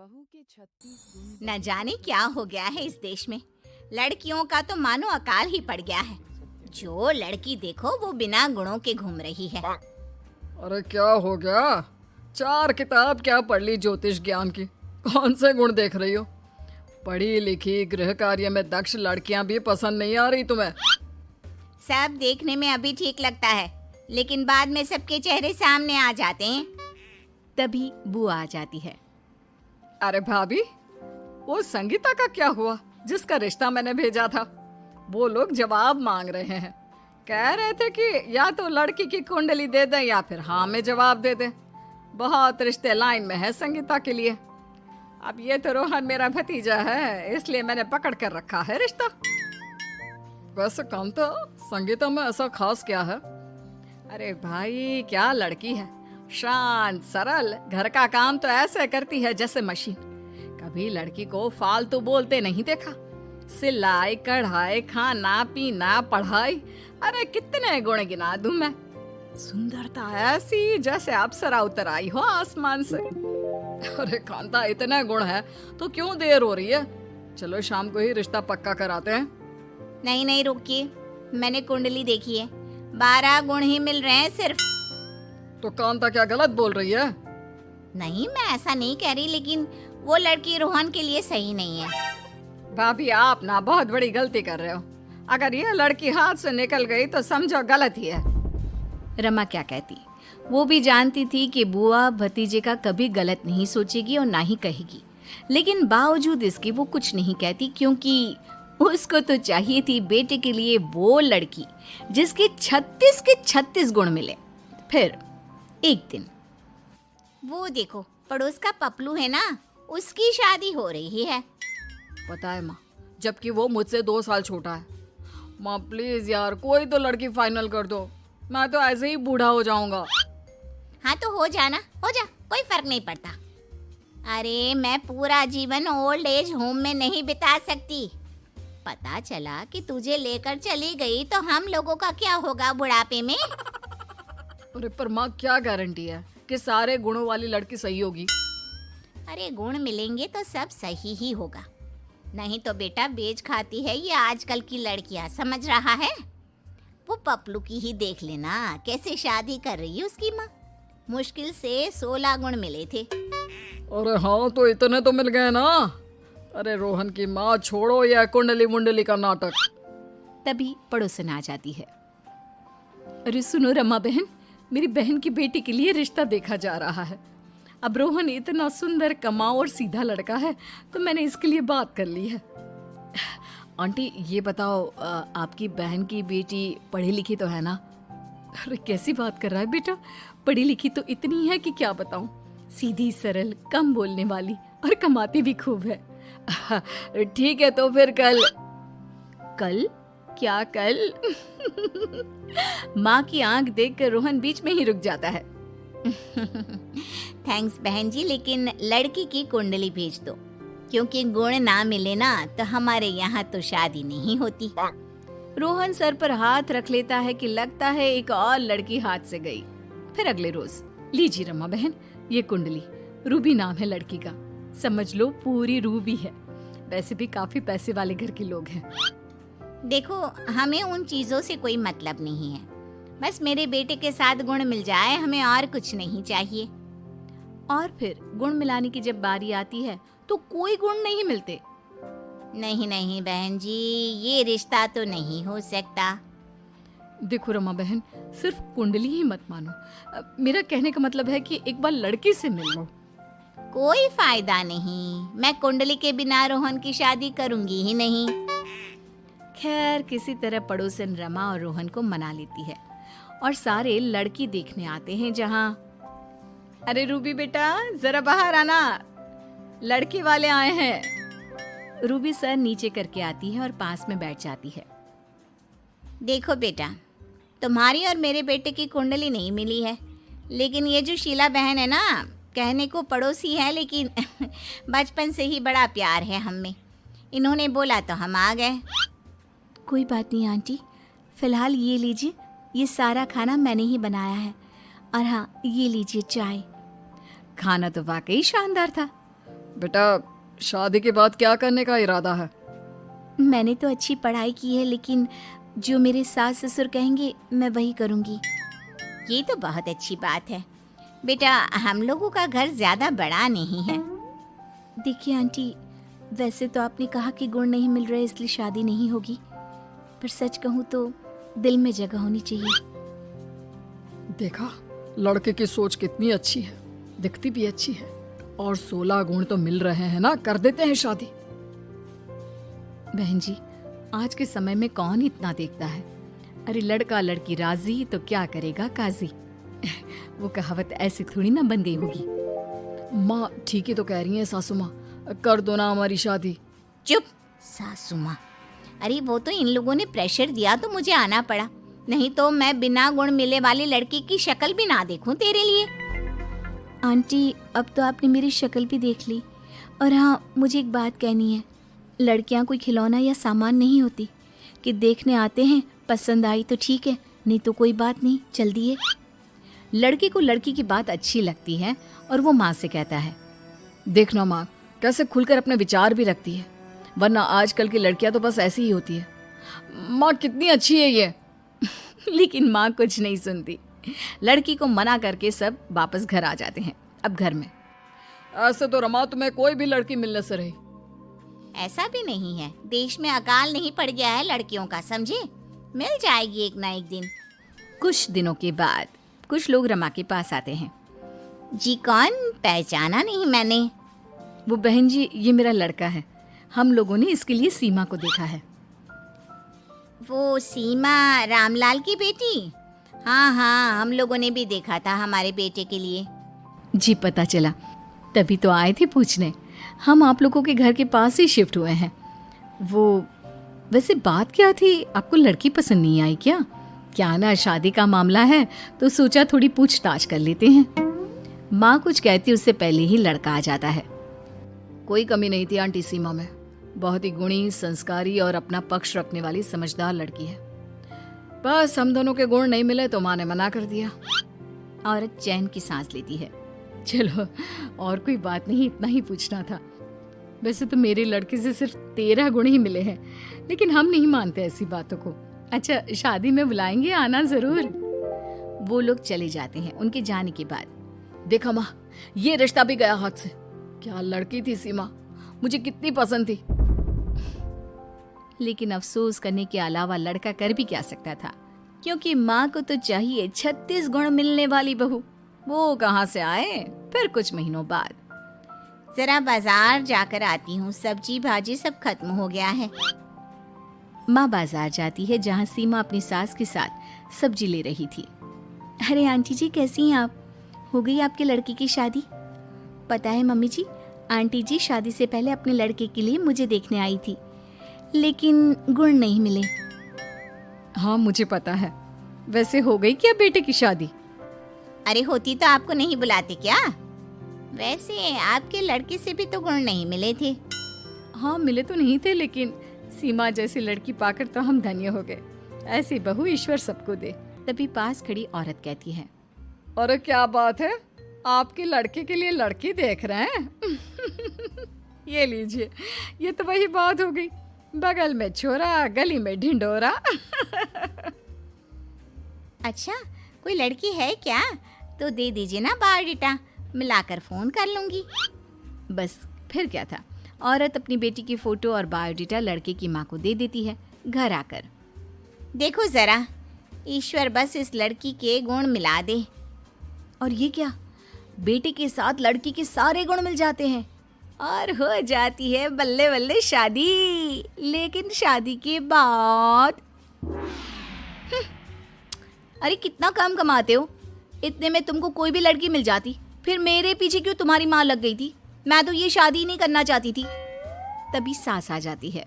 बहू के 36 गुण। न जाने क्या हो गया है इस देश में। लड़कियों का तो मानो अकाल ही पड़ गया है। जो लड़की देखो वो बिना गुणों के घूम रही है। अरे क्या हो गया? 4 किताब क्या पढ़ ली ज्योतिष ज्ञान की, कौन से गुण देख रही हो? पढ़ी लिखी गृह कार्य में दक्ष लड़कियां भी पसंद नहीं आ रही तुम्हें? सब देखने में अभी ठीक लगता है, लेकिन बाद में सबके चेहरे सामने आ जाते हैं। तभी बुआ आ जाती है। अरे भाभी, वो संगीता का क्या हुआ जिसका रिश्ता मैंने भेजा था? वो लोग जवाब मांग रहे हैं। कह रहे थे कि या तो लड़की की कुंडली दे दें या फिर हाँ में जवाब दे दें। बहुत रिश्ते लाइन में है संगीता के लिए। अब ये तो रोहन मेरा भतीजा है, इसलिए मैंने पकड़ कर रखा है रिश्ता। वैसे कांता, संगीता में ऐसा खास क्या है? अरे भाई, क्या लड़की है, शांत सरल, घर का काम तो ऐसे करती है जैसे मशीन। कभी लड़की को फालतू बोलते नहीं देखा। सिलाई कढ़ाई खाना पीना पढ़ाई, अरे कितने गुण गिना दूं मैं। सुंदरता ऐसी जैसे अप्सरा उतर आई हो आसमान से। अरे कांता, इतने गुण है तो क्यों देर हो रही है? चलो शाम को ही रिश्ता पक्का कराते हैं। नहीं नहीं, रुकिए, मैंने कुंडली देखी है। 12 गुण ही मिल रहे हैं सिर्फ। तो कांता क्या गलत बोल रही है? नहीं, मैं ऐसा नहीं कह रही, लेकिन वो लड़की रोहन के लिए सही नहीं है। भाभी, आप ना बहुत बड़ी गलती कर रहे हो। अगर ये लड़की हाथ से निकल गई तो समझो गलत ही है। रमा क्या कहती? वो भी जानती थी कि बुआ भतीजे का कभी गलत नहीं सोचेगी और ना ही कहेगी, लेकिन बावजूद इसके वो कुछ नहीं कहती, क्योंकि उसको तो चाहिए थी बेटे के लिए वो लड़की जिसके 36 के 36 गुण मिले। फिर एक दिन वो देखो, पड़ोस का पपलू है ना, उसकी शादी हो रही है। पता है माँ, जबकि वो मुझसे 2 साल छोटा है। माँ प्लीज यार, कोई तो लड़की फाइनल कर दो, मैं तो ऐसे ही बूढ़ा हो जाऊंगा। हाँ तो हो जा, कोई फर्क नहीं पड़ता। अरे मैं पूरा जीवन ओल्ड एज होम में नहीं बिता सकती। पता चला कि तुझे लेकर चली गई तो हम लोगों का क्या होगा बुढ़ापे में? अरे पर माँ, क्या गारंटी है कि सारे गुणों वाली लड़की सही होगी? अरे गुण मिलेंगे तो सब सही ही होगा। नहीं तो बेटा बेच खाती है ये आजकल की लड़कियां, समझ रहा है? वो पपलू की ही देख लेना, कैसे शादी कर रही है उसकी माँ। मुश्किल से 16 गुण मिले थे। अरे हाँ, तो इतने तो मिल गए ना। अरे रोहन की माँ, छोड़ो यह कुंडली मुंडली का नाटक। तभी पड़ोसन आ जाती है। अरे सुनो रमा बहन, मेरी बहन की बेटी के लिए रिश्ता देखा जा रहा है। अब रोहन इतना सुंदर, कमाऊ और सीधा लड़का है, तो मैंने इसके लिए बात कर ली है। आंटी ये बताओ, आपकी बहन की बेटी पढ़ी लिखी तो है ना? अरे कैसी बात कर रहा है बेटा, पढ़ी लिखी तो इतनी है कि क्या बताऊं। सीधी सरल, कम बोलने वाली और कमाती भी खूब है। ठीक है, तो फिर कल क्या कल? माँ की आंख देखकर रोहन बीच में ही रुक जाता है। थैंक्स बहन जी, लेकिन लड़की की कुंडली भेज दो, क्योंकि गुण ना मिले ना तो हमारे यहाँ तो शादी नहीं होती। रोहन सर पर हाथ रख लेता है कि लगता है एक और लड़की हाथ से गई। फिर अगले रोज, लीजिए रमा बहन, ये कुंडली, रूबी नाम है लड़की का, समझ लो पूरी रूबी है। वैसे भी काफी पैसे वाले घर के लोग हैं। देखो, हमें उन चीजों से कोई मतलब नहीं है, बस मेरे बेटे के साथ गुण मिल जाए, हमें और कुछ नहीं चाहिए। और फिर गुण मिलाने की जब बारी आती है तो कोई गुण नहीं मिलते। नहीं नहीं बहन जी, ये रिश्ता तो नहीं हो सकता। देखो रमा बहन, सिर्फ कुंडली ही मत मानो। मेरा कहने का मतलब है कि एक बार लड़की से मिल लो। कोई फायदा नहीं, मैं कुंडली के बिना रोहन की शादी करूंगी ही नहीं। खैर, किसी तरह पड़ोसन रमा और रोहन को मना लेती है और सारे लड़की देखने आते हैं। जहां अरे रूबी बेटा, जरा बाहर आना, लड़की वाले आए हैं। रूबी सर नीचे करके आती है और पास में बैठ जाती है। देखो बेटा, तुम्हारी और मेरे बेटे की कुंडली नहीं मिली है, लेकिन ये जो शीला बहन है ना, कहने को पड़ोसी है, लेकिन बचपन से ही बड़ा प्यार है हम में। इन्होंने बोला तो हम आ गए। कोई बात नहीं आंटी, फिलहाल ये लीजिए, ये सारा खाना मैंने ही बनाया है, और हाँ, ये लीजिए चाय। खाना तो वाकई शानदार था। बेटा, शादी के बाद क्या करने का इरादा है? मैंने तो अच्छी पढ़ाई की है, लेकिन जो मेरे सास ससुर कहेंगे मैं वही करूँगी। ये तो बहुत अच्छी बात है बेटा, हम लोगों का घर ज़्यादा बड़ा नहीं है। देखिए आंटी, वैसे तो आपने कहा कि गुण नहीं मिल रहे इसलिए शादी नहीं होगी, पर सच कहूँ तो दिल में जगह होनी चाहिए। देखा, लड़के की सोच कितनी अच्छी है, दिखती भी अच्छी है, और 16 गुण तो मिल रहे हैं ना, कर देते हैं शादी। बहन जी, आज के समय में कौन इतना देखता है? अरे लड़का लड़की राजी तो क्या करेगा काजी। वो कहावत ऐसी थोड़ी ना बन गई होगी। माँ ठीक ही तो कह रही हैं सासू माँ, कर दो ना हमारी शादी। चुप सासू माँ, अरे वो तो इन लोगों ने प्रेशर दिया तो मुझे आना पड़ा, नहीं तो मैं बिना गुण मिले वाली लड़की की शक्ल भी ना देखूं तेरे लिए। आंटी, अब तो आपने मेरी शक्ल भी देख ली। और हाँ, मुझे एक बात कहनी है, लड़कियां कोई खिलौना या सामान नहीं होती कि देखने आते हैं, पसंद आई तो ठीक है, नहीं तो कोई बात नहीं, चल दिए। लड़के को लड़की की बात अच्छी लगती है और वो माँ से कहता है, देखना माँ कैसे खुलकर अपने विचार भी रखती है, वरना आजकल की लड़कियां तो बस ऐसी ही होती है। माँ कितनी अच्छी है ये। लेकिन माँ कुछ नहीं सुनती। लड़की को मना करके सब वापस घर आ जाते हैं। अब घर में ऐसे तो रमा तुम्हें कोई भी लड़की मिलने से रही। ऐसा भी नहीं है, देश में अकाल नहीं पड़ गया है लड़कियों का, समझे? मिल जाएगी एक ना एक दिन। कुछ दिनों के बाद कुछ लोग रमा के पास आते हैं। जी कौन? पहचाना नहीं मैंने। वो बहन जी, ये मेरा लड़का है, हम लोगों ने इसके लिए सीमा को देखा है। वो सीमा रामलाल की बेटी? हाँ हाँ, हम लोगों ने भी देखा था हमारे बेटे के लिए। जी पता चला, तभी तो आए थे पूछने। हम आप लोगों के घर के पास ही शिफ्ट हुए हैं। वो वैसे बात क्या थी, आपको लड़की पसंद नहीं आई क्या? क्या ना शादी का मामला है तो सोचा थोड़ी पूछताछ कर लेते हैं। माँ कुछ कहती उससे पहले ही लड़का आ जाता है। कोई कमी नहीं थी आंटी सीमा में, बहुत ही गुणी, संस्कारी और अपना पक्ष रखने वाली समझदार लड़की है। बस हम दोनों के गुण नहीं मिले तो माँ ने मना कर दिया। औरत चैन की सांस लेती है। चलो, और कोई बात नहीं, इतना ही पूछना था। वैसे तो मेरे लड़के से सिर्फ 13 गुण ही मिले हैं, लेकिन हम नहीं मानते ऐसी बातों को। अच्छा, शादी में बुलाएंगे, आना जरूर। वो लोग चले जाते हैं। उनके जाने के बाद देखा माँ, ये रिश्ता भी गया हाथ से। क्या लड़की थी सीमा, मुझे कितनी पसंद थी। लेकिन अफसोस करने के अलावा लड़का कर भी क्या सकता था, क्योंकि माँ को तो चाहिए 36 गुण मिलने वाली बहू। वो कहाँ से आए? फिर कुछ महीनों बाद, जरा बाजार जाकर आती हूँ, सब्जी भाजी सब खत्म हो गया है। माँ बाजार जाती है, जहाँ सीमा अपनी सास के साथ सब्जी ले रही थी। अरे आंटी जी, कैसी हैं आप? हो गई आपके लड़के की शादी? पता है मम्मी जी, आंटी जी शादी से पहले अपने लड़के के लिए मुझे देखने आई थी, लेकिन गुण नहीं मिले। हाँ मुझे पता है। वैसे हो गई क्या बेटे की शादी? अरे होती तो आपको नहीं बुलाते क्या? वैसे आपके लड़के से भी तो गुण नहीं मिले थे। हाँ मिले तो नहीं थे, लेकिन सीमा जैसी लड़की पाकर तो हम धन्य हो गए। ऐसी बहू ईश्वर सबको दे। तभी पास खड़ी औरत कहती है, अरे क्या बात है, आपके लड़के के लिए लड़की देख रहे हैं? ये लीजिए, ये तो वही बात हो गई, बगल में छोरा, गली में ढिंडोरा। अच्छा, कोई लड़की है क्या? तो दे दीजिए ना बायोडाटा, मिलाकर फोन कर लूंगी। बस फिर क्या था, औरत अपनी बेटी की फोटो और बायोडाटा लड़के की माँ को दे देती है। घर आकर, देखो जरा, ईश्वर बस इस लड़की के गुण मिला दे। और ये क्या, बेटे के साथ लड़की के सारे गुण मिल जाते हैं और हो जाती है बल्ले बल्ले शादी। लेकिन शादी के बाद अरे कितना कम कमाते हो, इतने में तुमको कोई भी लड़की मिल जाती, फिर मेरे पीछे क्यों तुम्हारी माँ लग गई थी? मैं तो ये शादी नहीं करना चाहती थी। तभी सास आ जाती है।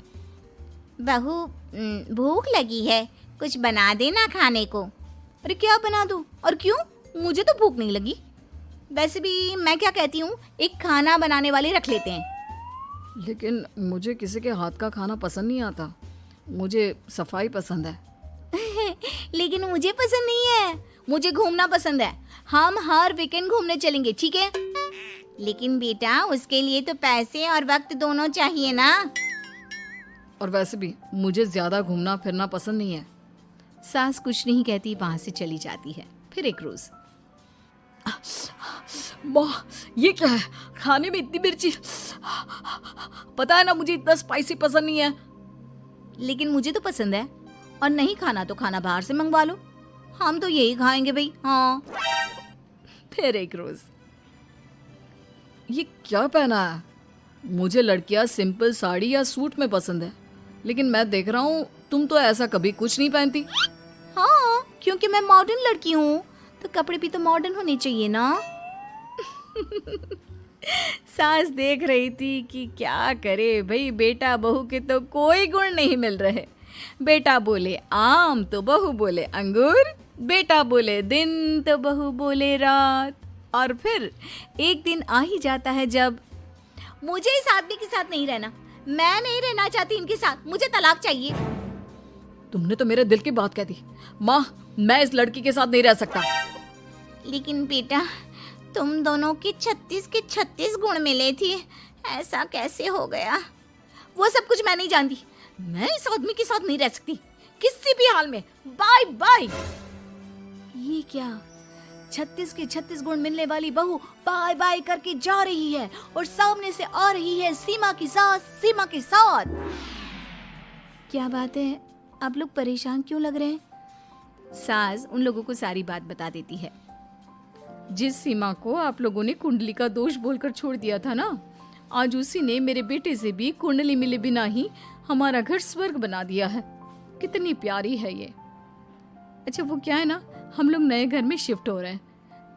बहू, भूख लगी है, कुछ बना देना खाने को। अरे क्या बना दूँ, और क्यों? मुझे तो भूख नहीं लगी। वैसे भी मैं क्या कहती हूँ, एक खाना बनाने वाले रख लेते हैं। लेकिन मुझे किसी के हाथ का खाना पसंद नहीं आता, मुझे सफाई पसंद है। लेकिन मुझे पसंद नहीं है, मुझे घूमना पसंद है। हम हर वीकेंड घूमने चलेंगे, ठीक है? लेकिन बेटा उसके लिए तो पैसे और वक्त दोनों चाहिए ना। और वैसे भी मुझे ज्यादा घूमना फिरना पसंद नहीं है। सास कुछ नहीं कहती, वहां से चली जाती है। फिर एक रोज, माँ ये क्या है, खाने में इतनी मिर्ची, पता है ना मुझे इतना स्पाइसी पसंद नहीं है। लेकिन मुझे तो पसंद है, और नहीं खाना तो खाना बाहर से मंगवा लो, हम तो यही खाएंगे भाई। हाँ। फिर एक रोज, ये क्या पहना है? मुझे लड़कियां सिंपल साड़ी या सूट में पसंद है, लेकिन मैं देख रहा हूँ तुम तो ऐसा कभी कुछ नहीं पहनती। हाँ, क्योंकि मैं मॉडर्न लड़की हूँ, तो कपड़े भी तो मॉडर्न होने चाहिए ना। सास देख रही थी कि क्या करे भाई, बेटा बहू के तो कोई गुण नहीं मिल रहे। बेटा बोले आम तो बहू बोले अंगूर, बेटा बोले दिन तो बहू बोले रात। और फिर एक दिन आ ही जाता है जब मुझे इस आदमी के साथ नहीं रहना, मैं नहीं रहना चाहती इनके साथ, मुझे तलाक चाहिए। तुमने तो मेरे दिल की बात कह दी। माँ मैं इस लड़की के साथ नहीं रह सकता। लेकिन बेटा तुम दोनों की 36 के 36 गुण मिले थे, ऐसा कैसे हो गया? वो सब कुछ मैं नहीं जानती, मैं इस आदमी के साथ नहीं रह सकती किसी भी हाल में। Bye bye. ये क्या, 36 के 36 गुण मिलने वाली बहू बाय बाय करके जा रही है, और सामने से आ रही है सीमा की सास, सीमा के साथ। क्या बात है, आप लोग परेशान क्यों लग रहे हैं? सास उन लोगों को सारी बात बता देती है। जिस सीमा को आप लोगों ने कुंडली का दोष बोलकर छोड़ दिया था ना, आज उसी ने मेरे बेटे से भी कुंडली मिले बिना ही हमारा घर स्वर्ग बना दिया है। कितनी प्यारी है ये। अच्छा वो क्या है ना, हम लोग नए घर में शिफ्ट हो रहे हैं,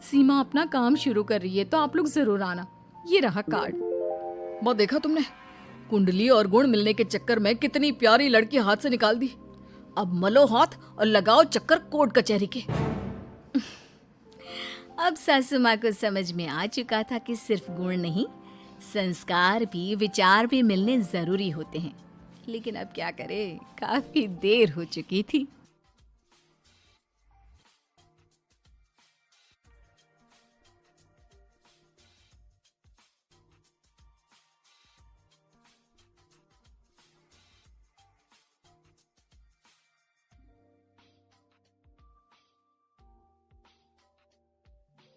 सीमा अपना काम शुरू कर रही है, तो आप लोग जरूर आना। ये रहा कार्ड। वो देखा तुमने, कुंडली और गुण मिलने के चक्कर में कितनी प्यारी लड़की हाथ से निकाल दी। अब मलो हाथ और लगाओ चक्कर कोर्ट कचहरी के। अब सासू माँ को समझ में आ चुका था कि सिर्फ गुण नहीं, संस्कार भी, विचार भी मिलने जरूरी होते हैं। लेकिन अब क्या करे, काफी देर हो चुकी थी।